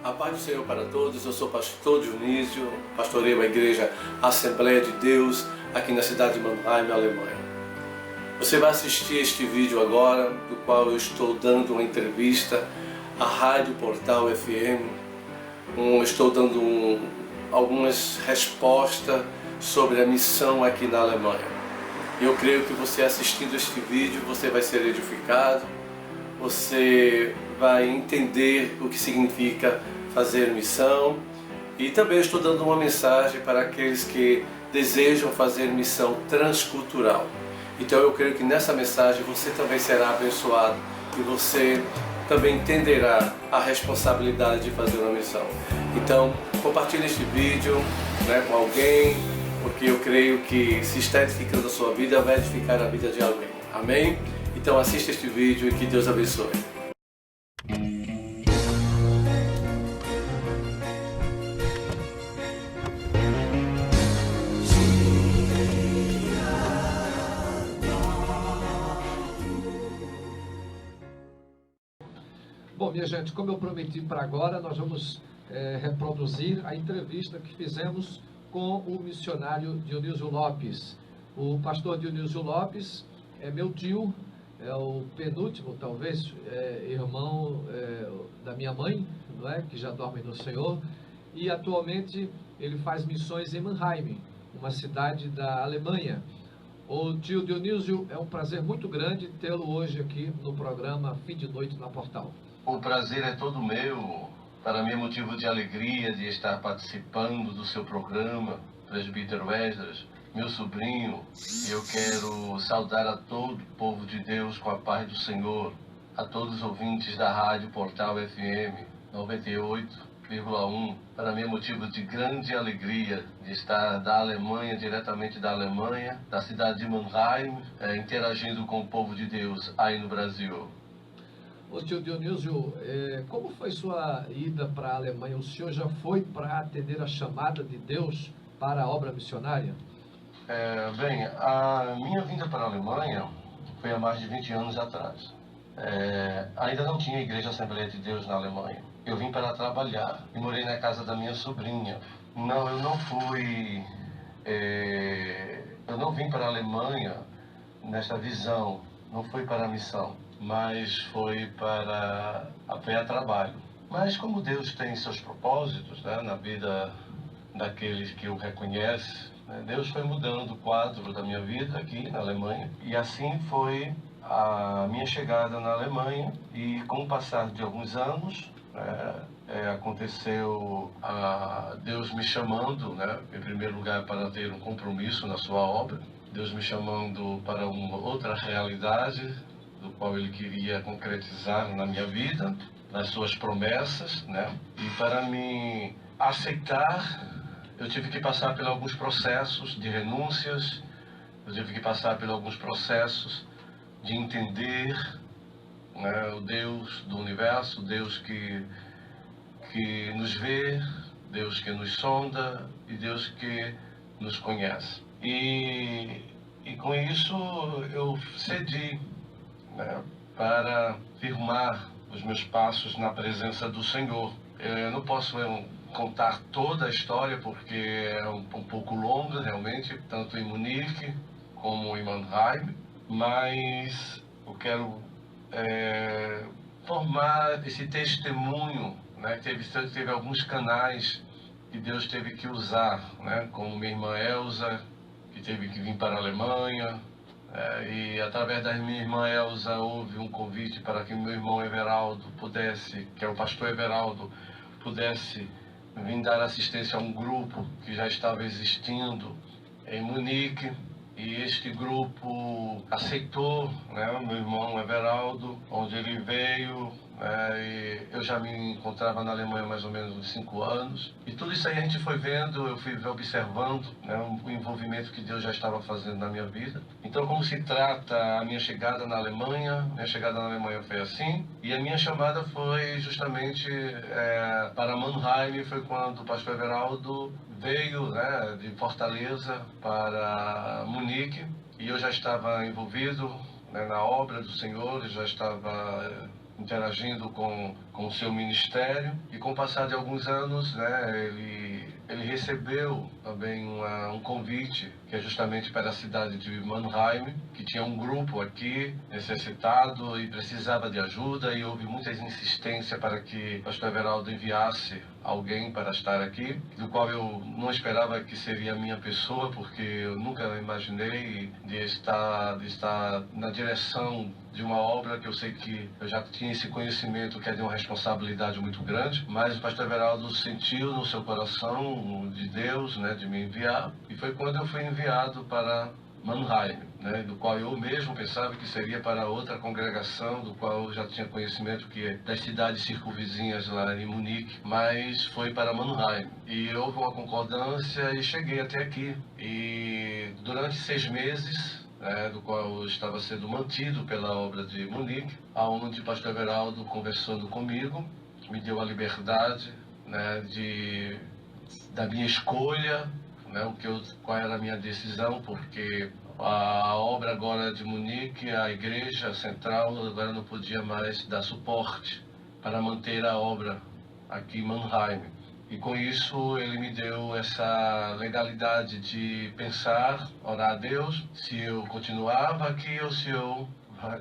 A paz do Senhor para todos, eu sou o pastor Dionísio, pastoreio a igreja Assembleia de Deus, aqui na cidade de Mannheim, Alemanha. Você vai assistir este vídeo agora, do qual eu estou dando uma entrevista à Rádio Portal FM. Estou dando algumas respostas sobre a missão aqui na Alemanha. Eu creio que você assistindo este vídeo, você vai ser edificado, você vai entender o que significa fazer missão, e também estou dando uma mensagem para aqueles que desejam fazer missão transcultural. Então eu creio que nessa mensagem você também será abençoado e você também entenderá a responsabilidade de fazer uma missão. Então compartilhe este vídeo com alguém, porque eu creio que se está edificando a sua vida, vai edificar a vida de alguém. Amém? Então assista este vídeo e que Deus abençoe. Bom, minha gente, como eu prometi para agora, nós vamos reproduzir a entrevista que fizemos com o missionário Dionísio Lopes. O pastor Dionísio Lopes é meu tio, é o penúltimo, talvez, irmão da minha mãe, não é? Que já dorme no Senhor, e atualmente ele faz missões em Mannheim, uma cidade da Alemanha. O tio Dionísio, é um prazer muito grande tê-lo hoje aqui no programa Fim de Noite na Portal. O prazer é todo meu. Para mim é motivo de alegria de estar participando do seu programa, Presbítero Esdras, meu sobrinho. E eu quero saudar a todo o povo de Deus com a paz do Senhor, a todos os ouvintes da Rádio Portal FM 98,1. Para mim é motivo de grande alegria de estar da Alemanha, diretamente da Alemanha, da cidade de Mannheim, interagindo com o povo de Deus aí no Brasil. Ô tio Dionísio, como foi sua ida para a Alemanha? O senhor já foi para atender a chamada de Deus para a obra missionária? Bem, a minha vinda para a Alemanha foi há mais de 20 anos atrás. Ainda não tinha Igreja Assembleia de Deus na Alemanha. Eu vim para trabalhar e morei na casa da minha sobrinha. Não, eu não fui... eu não vim para a Alemanha nesta visão, não fui para a missão, mas foi para apoiar trabalho. Mas como Deus tem seus propósitos, na vida daqueles que o reconhecem, Deus foi mudando o quadro da minha vida aqui na Alemanha, e assim foi a minha chegada na Alemanha. E com o passar de alguns anos, aconteceu Deus me chamando, em primeiro lugar para ter um compromisso na sua obra, Deus me chamando para uma outra realidade, do qual Ele queria concretizar na minha vida, nas suas promessas, E para me aceitar, eu tive que passar por alguns processos de renúncias, eu tive que passar por alguns processos de entender, o Deus do universo, Deus que nos vê, Deus que nos sonda e Deus que nos conhece. E com isso eu cedi, para firmar os meus passos na presença do Senhor. Eu não posso contar toda a história, porque é um pouco longa realmente, tanto em Munique como em Mannheim, mas eu quero formar esse testemunho, teve alguns canais que Deus teve que usar, como minha irmã Elza, que teve que vir para a Alemanha, e através da minha irmã Elza houve um convite para que meu irmão Everaldo pudesse, que é o pastor Everaldo, pudesse vir dar assistência a um grupo que já estava existindo em Munique. E este grupo aceitou, meu irmão Everaldo, onde ele veio, e eu já me encontrava na Alemanha há mais ou menos uns 5 anos. E tudo isso aí a gente foi vendo, eu fui observando, o envolvimento que Deus já estava fazendo na minha vida. Então, como se trata a minha chegada na Alemanha, foi assim. E a minha chamada foi justamente para Mannheim, foi quando o pastor Everaldo veio de Fortaleza para Munique, e eu já estava envolvido na obra do Senhor, já estava interagindo com o seu ministério, e com o passar de alguns anos, né, ele recebeu também um convite, que é justamente para a cidade de Mannheim, que tinha um grupo aqui necessitado e precisava de ajuda, e houve muita insistência para que o pastor Everaldo enviasse alguém para estar aqui, do qual eu não esperava que seria a minha pessoa, porque eu nunca imaginei de estar na direção de uma obra que eu sei que eu já tinha esse conhecimento, que é de uma responsabilidade muito grande, mas o pastor Everaldo sentiu no seu coração de Deus, né, de me enviar, e foi quando eu fui enviado para Mannheim, né, do qual eu mesmo pensava que seria para outra congregação, do qual eu já tinha conhecimento, que é das cidades circunvizinhas lá em Munique, mas foi para Mannheim. E houve uma concordância e cheguei até aqui. E durante 6 meses, do qual eu estava sendo mantido pela obra de Munique, aonde o pastor Everaldo, conversando comigo, me deu a liberdade, né, da minha escolha, né, qual era a minha decisão, porque a obra agora de Munique, a igreja central, agora não podia mais dar suporte para manter a obra aqui em Mannheim. E com isso ele me deu essa legalidade de pensar, orar a Deus, se eu continuava aqui ou se eu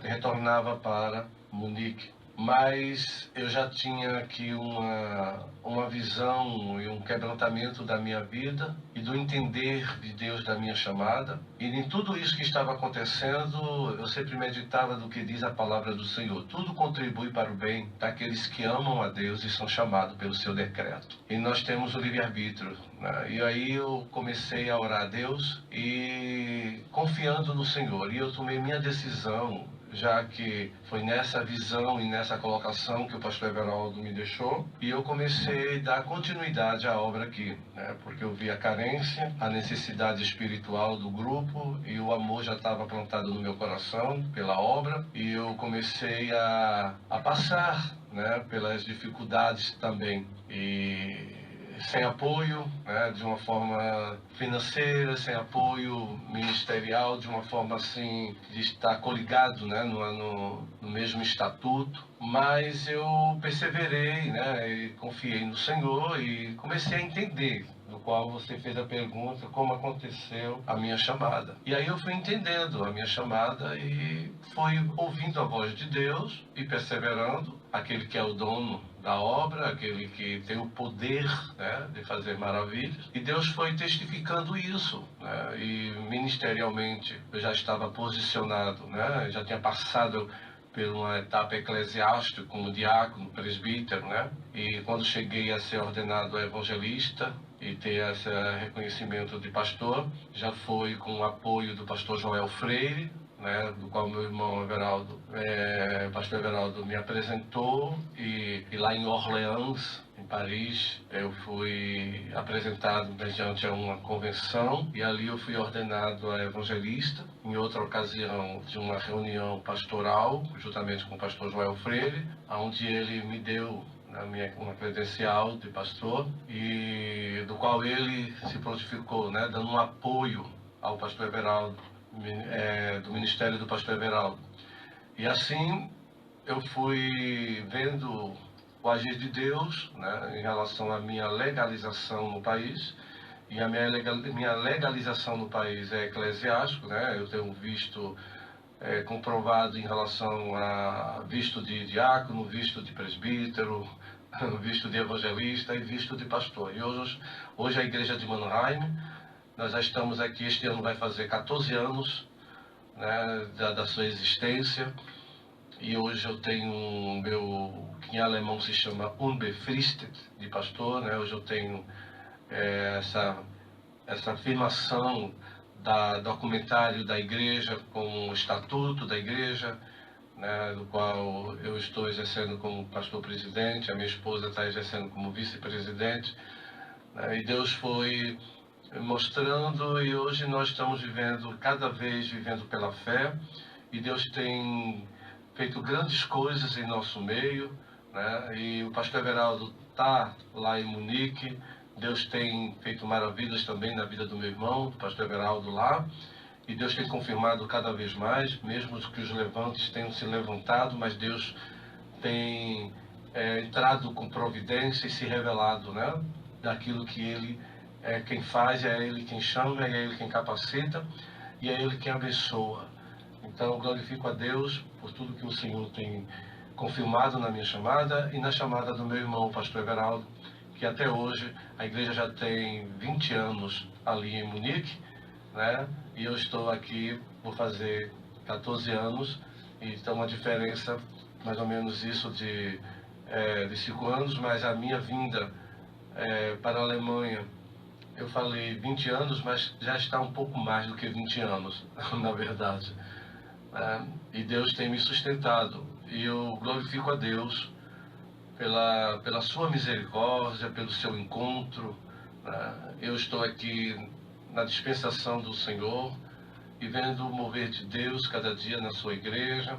retornava para Munique. Mas eu já tinha aqui uma visão e um quebrantamento da minha vida e do entender de Deus da minha chamada. E em tudo isso que estava acontecendo, eu sempre meditava do que diz a palavra do Senhor. Tudo contribui para o bem daqueles que amam a Deus e são chamados pelo seu decreto. E nós temos o livre-arbítrio, né? E aí eu comecei a orar a Deus e confiando no Senhor. E eu tomei minha decisão, já que foi nessa visão e nessa colocação que o pastor Everaldo me deixou, e eu comecei a dar continuidade à obra aqui, né? Porque eu vi a carência, a necessidade espiritual do grupo, e o amor já estava plantado no meu coração pela obra, e eu comecei a passar, né, pelas dificuldades também, e sem apoio, né, de uma forma financeira, sem apoio ministerial, de uma forma assim, de estar coligado, né, no mesmo estatuto. Mas eu perseverei, né, e confiei no Senhor e comecei a entender, do qual você fez a pergunta, como aconteceu a minha chamada. E aí eu fui entendendo a minha chamada e fui ouvindo a voz de Deus e perseverando, aquele que é o dono da obra, aquele que tem o poder, né, de fazer maravilhas. E Deus foi testificando isso, né, e ministerialmente eu já estava posicionado, né, já tinha passado por uma etapa eclesiástica como diácono, presbítero, né, e quando cheguei a ser ordenado evangelista e ter esse reconhecimento de pastor, já foi com o apoio do pastor Joel Freire, né, do qual meu irmão Everaldo, pastor Everaldo, me apresentou, e lá em Orleans, em Paris, eu fui apresentado mediante uma convenção, e ali eu fui ordenado a evangelista. Em outra ocasião, de uma reunião pastoral, juntamente com o pastor Joel Freire, onde ele me deu uma credencial de pastor, e do qual ele se prontificou, né, dando um apoio ao pastor Everaldo, do ministério do pastor Everaldo. E assim eu fui vendo o agir de Deus, né, em relação à minha legalização no país. E a minha legalização no país é eclesiástico, né? Eu tenho visto comprovado em relação a visto de diácono, visto de presbítero, visto de evangelista e visto de pastor. E hoje a igreja de Mannheim, nós já estamos aqui, este ano vai fazer 14 anos, né, da sua existência. E hoje eu tenho que em alemão se chama unbefristet, de pastor, né? Hoje eu tenho essa afirmação da documentário da igreja com o estatuto da igreja, né, do qual eu estou exercendo como pastor-presidente, a minha esposa está exercendo como vice-presidente, né, e Deus foi mostrando, e hoje nós estamos cada vez vivendo pela fé, e Deus tem feito grandes coisas em nosso meio, né, e o pastor Everaldo está lá em Munique. Deus tem feito maravilhas também na vida do meu irmão, do pastor Everaldo lá, e Deus tem confirmado cada vez mais, mesmo que os levantes tenham se levantado, mas Deus tem entrado com providência e se revelado, né? Daquilo que Ele é quem faz, é Ele quem chama, é Ele quem capacita e é Ele quem abençoa. Então, eu glorifico a Deus por tudo que o Senhor tem confirmado na minha chamada e na chamada do meu irmão, o pastor Everaldo, que até hoje a igreja já tem 20 anos ali em Munique, né? E eu estou aqui, vou fazer 14 anos, e então uma diferença, mais ou menos isso de 5 anos, mas a minha vinda para a Alemanha, eu falei 20 anos, mas já está um pouco mais do que 20 anos, na verdade. E Deus tem me sustentado, e eu glorifico a Deus pela sua misericórdia, pelo seu encontro. Eu estou aqui na dispensação do Senhor e vendo o mover de Deus cada dia na sua igreja,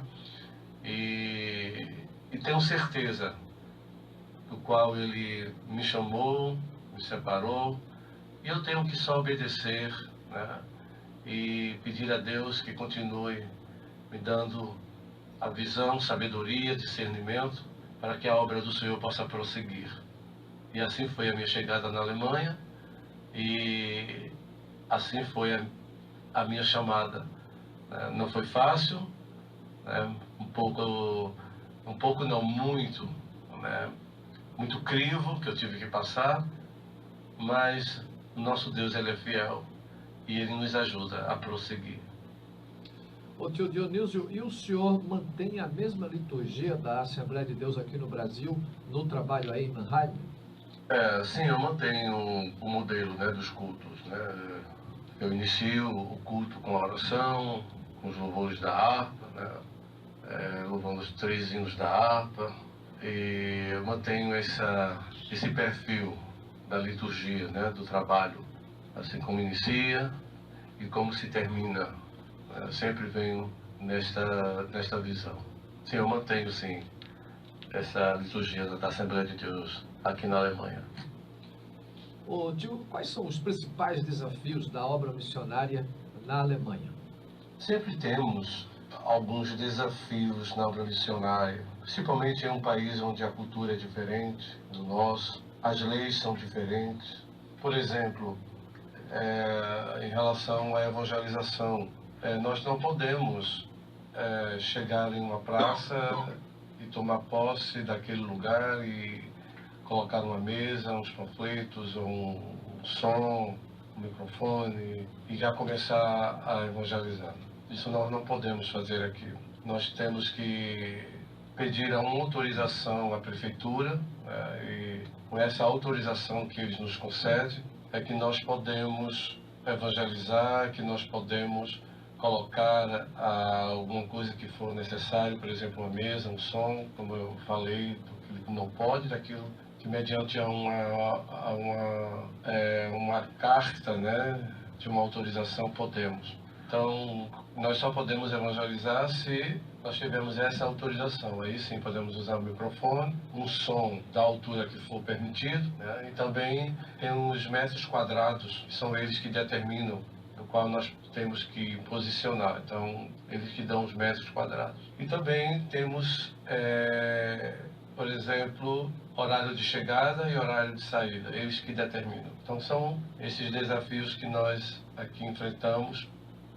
e tenho certeza do qual Ele me chamou, me separou, e eu tenho que só obedecer, né? E pedir a Deus que continue me dando a visão, sabedoria, discernimento, para que a obra do Senhor possa prosseguir. E assim foi a minha chegada na Alemanha, e assim foi a minha chamada. Não foi fácil, né? um pouco não, muito, né? Muito crivo que eu tive que passar, mas o nosso Deus, Ele é fiel e Ele nos ajuda a prosseguir. Ô tio Dionísio, e o senhor mantém a mesma liturgia da Assembleia de Deus aqui no Brasil, no trabalho aí em Mannheim? Sim, eu mantenho o modelo, né, dos cultos, né? Eu inicio o culto com a oração, com os louvores da harpa, né? Louvando os 3 hinos da harpa, e eu mantenho esse perfil da liturgia, né, do trabalho, assim como inicia e como se termina. Eu sempre venho nesta visão. Sim, eu mantenho, sim, essa liturgia da Assembleia de Deus aqui na Alemanha. Ô tio, quais são os principais desafios da obra missionária na Alemanha? Sempre temos alguns desafios na obra missionária, principalmente em um país onde a cultura é diferente do nosso, as leis são diferentes. Por exemplo, em relação à evangelização, nós não podemos chegar em uma praça e tomar posse daquele lugar e colocar uma mesa, uns panfletos, um som, um microfone e já começar a evangelizar. Isso nós não podemos fazer aqui. Nós temos que pedir uma autorização à prefeitura, e com essa autorização que eles nos concedem é que nós podemos evangelizar, que nós podemos colocar alguma coisa que for necessário, por exemplo, uma mesa, um som, como eu falei, do que não pode, daquilo que mediante uma carta, né, de uma autorização podemos. Então, nós só podemos evangelizar se nós tivermos essa autorização. Aí sim podemos usar o microfone, um som da altura que for permitido, né, e também tem os metros quadrados, que são eles que determinam no qual nós temos que posicionar. Então, eles que dão os metros quadrados. E também temos, por exemplo, horário de chegada e horário de saída, eles que determinam. Então, são esses desafios que nós aqui enfrentamos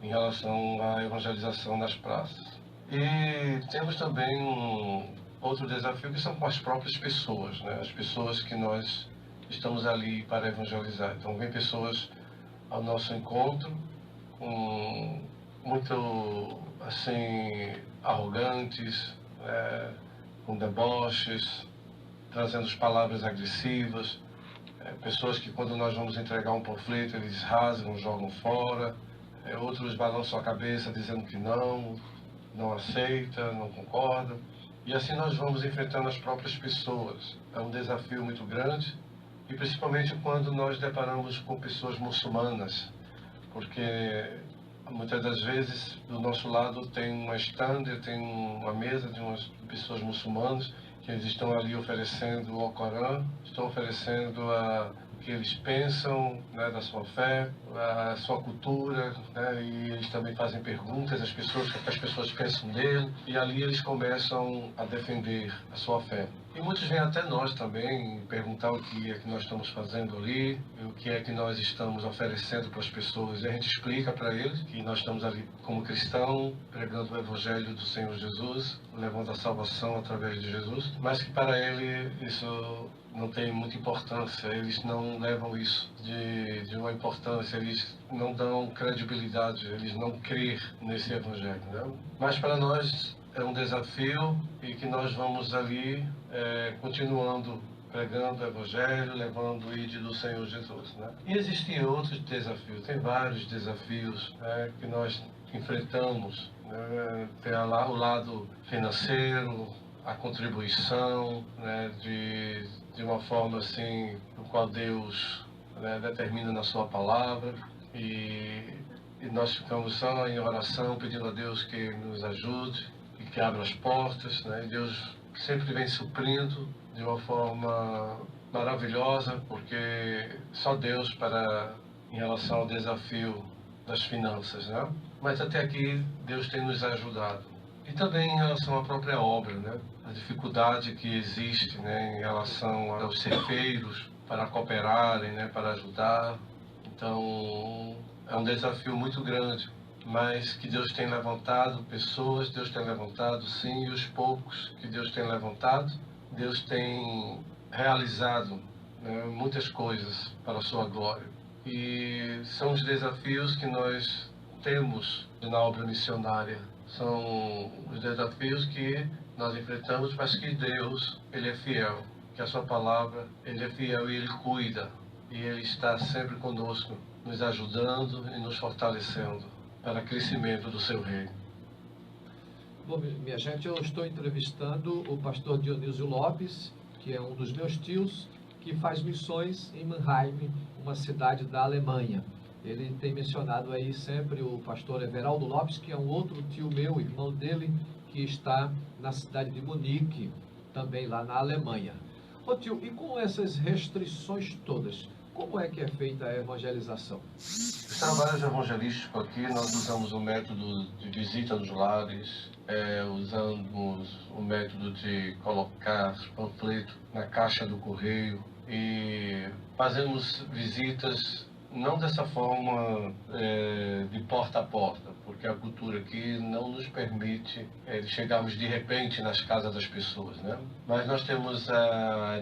em relação à evangelização nas praças. E temos também outro desafio que são com as próprias pessoas, né? As pessoas que nós estamos ali para evangelizar. Então, vem pessoas ao nosso encontro, muito assim, arrogantes, com deboches, trazendo palavras agressivas, pessoas que quando nós vamos entregar um panfleto eles rasgam, jogam fora, outros balançam a cabeça dizendo que não aceita, não concorda, e assim nós vamos enfrentando as próprias pessoas. É um desafio muito grande, e principalmente quando nós deparamos com pessoas muçulmanas, porque muitas das vezes do nosso lado tem uma estande, tem uma mesa de umas pessoas muçulmanas que eles estão ali oferecendo o Corão, estão oferecendo que eles pensam, né, da sua fé, a sua cultura, né, e eles também fazem perguntas às pessoas, o que as pessoas pensam dele, e ali eles começam a defender a sua fé. E muitos vêm até nós também perguntar o que é que nós estamos fazendo ali, o que é que nós estamos oferecendo para as pessoas. E a gente explica para eles que nós estamos ali como cristão, pregando o Evangelho do Senhor Jesus, levando a salvação através de Jesus, mas que para ele isso não tem muita importância, eles não levam isso de uma importância, eles não dão credibilidade, eles não creem nesse Evangelho, né? Mas para nós é um desafio e que nós vamos ali continuando pregando o Evangelho, levando o ID do Senhor Jesus, né? E existem outros desafios, tem vários desafios, né, que nós enfrentamos, né? Tem lá o lado financeiro, a contribuição, né, de uma forma assim, no qual Deus, né, determina na sua palavra, e nós ficamos só em oração pedindo a Deus que nos ajude e que abra as portas, né? E Deus sempre vem suprindo de uma forma maravilhosa, porque só Deus em relação ao desafio das finanças, né? Mas até aqui Deus tem nos ajudado. E também em relação à própria obra, né? A dificuldade que existe, né, em relação aos ceifeiros para cooperarem, né, para ajudar. Então é um desafio muito grande, mas que Deus tem levantado pessoas, Deus tem levantado sim, e os poucos que Deus tem levantado, Deus tem realizado, né, muitas coisas para a sua glória. E são os desafios que nós temos na obra missionária, são os desafios que nós enfrentamos, mas que Deus, Ele é fiel, que a sua palavra, Ele é fiel e Ele cuida, e Ele está sempre conosco, nos ajudando e nos fortalecendo para o crescimento do seu reino. Bom, minha gente, eu estou entrevistando o pastor Dionísio Lopes, que é um dos meus tios, que faz missões em Mannheim, uma cidade da Alemanha. Ele tem mencionado aí sempre o pastor Everaldo Lopes, que é um outro tio meu, irmão dele, que está na cidade de Munique, também lá na Alemanha. Ô tio, e com essas restrições todas, como é que é feita a evangelização? Os trabalhos evangelísticos aqui, nós usamos o método de visita nos lares, usamos o método de colocar panfleto na caixa do correio e fazemos visitas não dessa forma de porta a porta, porque a cultura aqui não nos permite chegarmos de repente nas casas das pessoas, né? Mas nós temos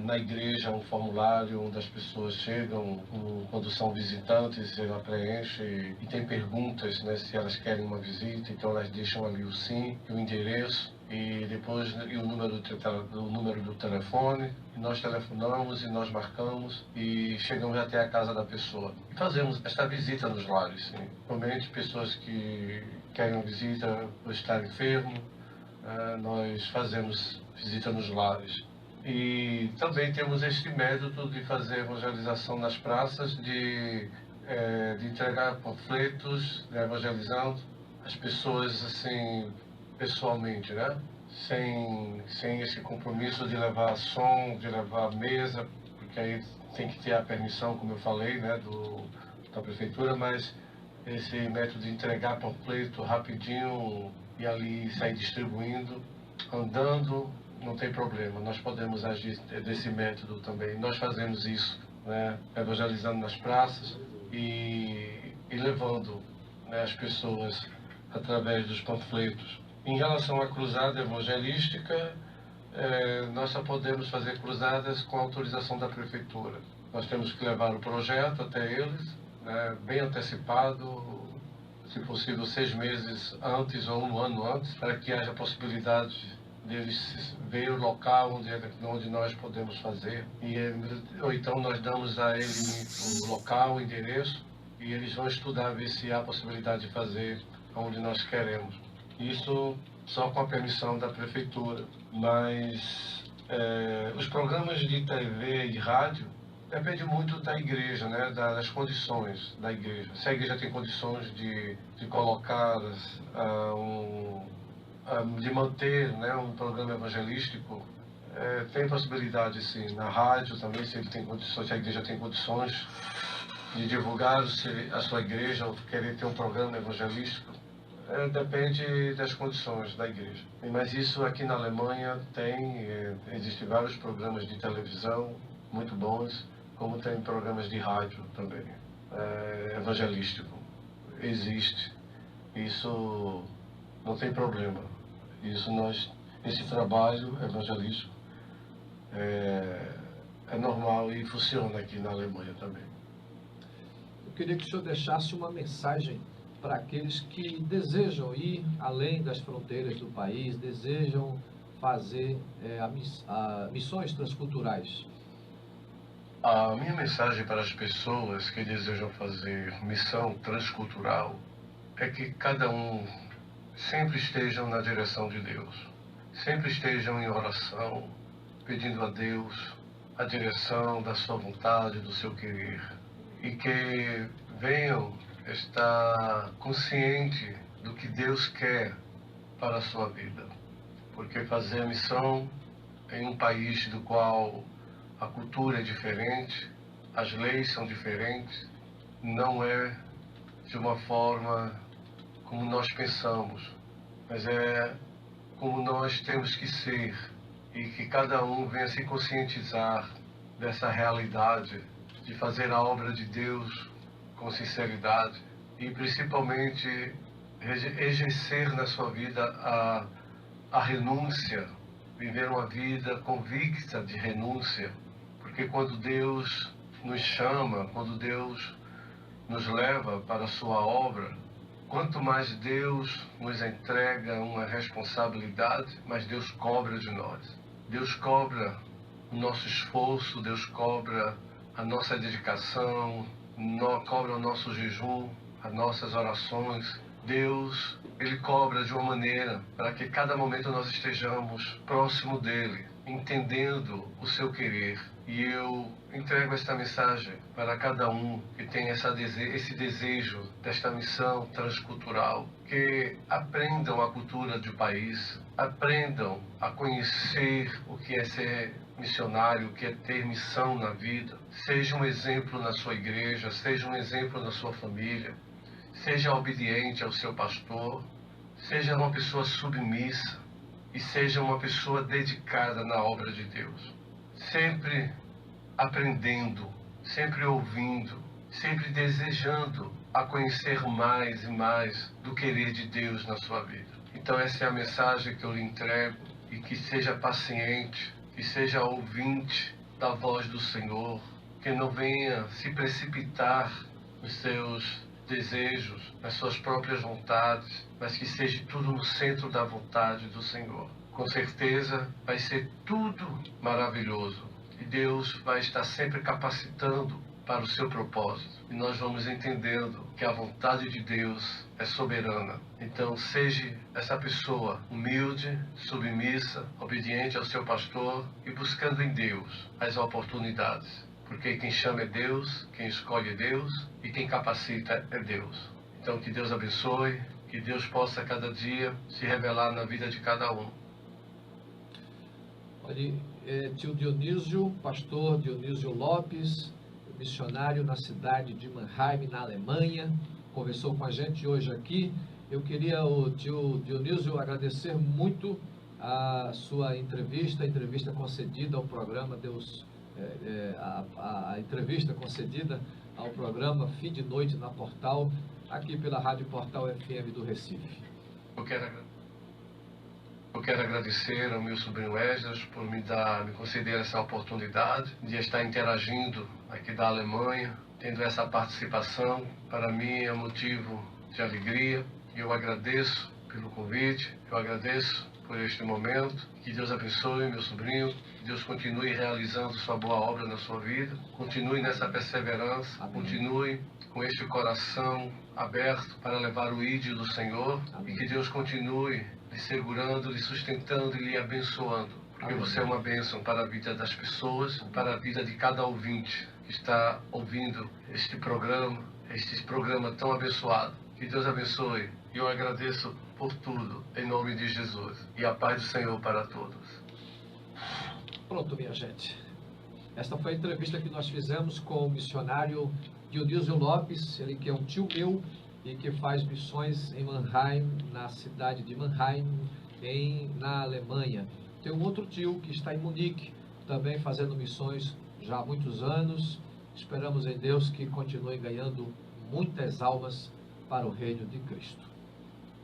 na igreja um formulário onde as pessoas chegam quando são visitantes, ela preenche e tem perguntas, né, se elas querem uma visita, então elas deixam ali o sim e o endereço e depois o número do telefone, e nós telefonamos e nós marcamos e chegamos até a casa da pessoa. E fazemos esta visita nos lares, sim. Normalmente pessoas que querem uma visita ou estar enfermo, nós fazemos visita nos lares. E também temos este método de fazer evangelização nas praças, de entregar panfletos, evangelizando as pessoas assim, pessoalmente, né? Sem esse compromisso de levar som, de levar mesa, porque aí tem que ter a permissão, como eu falei, né, da prefeitura, mas esse método de entregar panfleto rapidinho e ali sair distribuindo, andando, não tem problema. Nós podemos agir desse método também. Nós fazemos isso, né, evangelizando nas praças e levando, né, as pessoas através dos panfletos. Em relação à cruzada evangelística, nós só podemos fazer cruzadas com autorização da prefeitura. Nós temos que levar o projeto até eles, né, bem antecipado, se possível 6 meses antes ou 1 ano antes, para que haja possibilidade deles ver o local onde nós podemos fazer. Ou então nós damos a eles o local, o endereço, e eles vão estudar, ver se há possibilidade de fazer onde nós queremos. Isso só com a permissão da prefeitura. Mas os programas de TV e de rádio depende muito da igreja, né? Das condições da igreja. Se a igreja tem condições de colocar, de manter, né, um programa evangelístico Tem possibilidade, sim, na rádio também, se ele tem condições, se a igreja tem condições de divulgar a sua igreja ou querer ter um programa evangelístico. Depende das condições da igreja. Mas isso aqui na Alemanha existem vários programas de televisão muito bons, como tem programas de rádio também, evangelístico. Existe. Isso não tem problema. Esse trabalho evangelístico é normal e funciona aqui na Alemanha também. Eu queria que o senhor deixasse uma mensagem para aqueles que desejam ir além das fronteiras do país, desejam fazer missões transculturais. A minha mensagem para as pessoas que desejam fazer missão transcultural é que cada um sempre estejam na direção de Deus, sempre estejam em oração, pedindo a Deus a direção da sua vontade, do seu querer, e que venham estar consciente do que Deus quer para a sua vida, porque fazer missão em um país do qual a cultura é diferente, as leis são diferentes, não é de uma forma como nós pensamos, mas é como nós temos que ser, e que cada um venha se conscientizar dessa realidade de fazer a obra de Deus com sinceridade e principalmente exercer na sua vida a renúncia, viver uma vida convicta de renúncia, porque quando Deus nos chama, quando Deus nos leva para a sua obra, quanto mais Deus nos entrega uma responsabilidade, mais Deus cobra de nós. Deus cobra o nosso esforço, Deus cobra a nossa dedicação, cobra o nosso jejum, as nossas orações. Deus, Ele cobra de uma maneira para que cada momento nós estejamos próximo dEle, entendendo o seu querer. E eu entrego esta mensagem para cada um que tem esse desejo desta missão transcultural, que aprendam a cultura do país, aprendam a conhecer o que é ser missionário, o que é ter missão na vida. Seja um exemplo na sua igreja, seja um exemplo na sua família, seja obediente ao seu pastor, seja uma pessoa submissa e seja uma pessoa dedicada na obra de Deus. Sempre aprendendo, sempre ouvindo, sempre desejando a conhecer mais e mais do querer de Deus na sua vida. Então essa é a mensagem que eu lhe entrego, e que seja paciente, que seja ouvinte da voz do Senhor, que não venha se precipitar nos seus desejos, nas suas próprias vontades, mas que seja tudo no centro da vontade do Senhor. Com certeza vai ser tudo maravilhoso e Deus vai estar sempre capacitando para o seu propósito. E nós vamos entendendo que a vontade de Deus é soberana. Então seja essa pessoa humilde, submissa, obediente ao seu pastor e buscando em Deus as oportunidades. Porque quem chama é Deus, quem escolhe é Deus e quem capacita é Deus. Então que Deus abençoe, que Deus possa cada dia se revelar na vida de cada um. Olha, tio Dionísio, pastor Dionísio Lopes, missionário na cidade de Mannheim, na Alemanha, conversou com a gente hoje aqui. Eu queria, o tio Dionísio, agradecer muito a sua entrevista, a entrevista concedida ao programa a entrevista concedida ao programa Fim de Noite na Portal, aqui pela Rádio Portal FM do Recife. Eu quero agradecer ao meu sobrinho Esdras por me conceder essa oportunidade de estar interagindo aqui da Alemanha, tendo essa participação. Para mim é motivo de alegria e eu agradeço pelo convite, eu agradeço por este momento. Que Deus abençoe meu sobrinho, que Deus continue realizando sua boa obra na sua vida, continue nessa perseverança, amém. Continue com este coração aberto para levar o ídolo do Senhor, amém. E que Deus continue lhe segurando, lhe sustentando e lhe abençoando, porque amém. Você é uma bênção para a vida das pessoas, para a vida de cada ouvinte que está ouvindo este programa tão abençoado. Que Deus abençoe e eu agradeço por tudo, em nome de Jesus, e a paz do Senhor para todos. Pronto, minha gente. Esta foi a entrevista que nós fizemos com o missionário Dionísio Lopes, ele que é um tio meu e que faz missões em Mannheim, na cidade de Mannheim, na Alemanha. Tem um outro tio que está em Munique, também fazendo missões já há muitos anos. Esperamos em Deus que continue ganhando muitas almas para o reino de Cristo.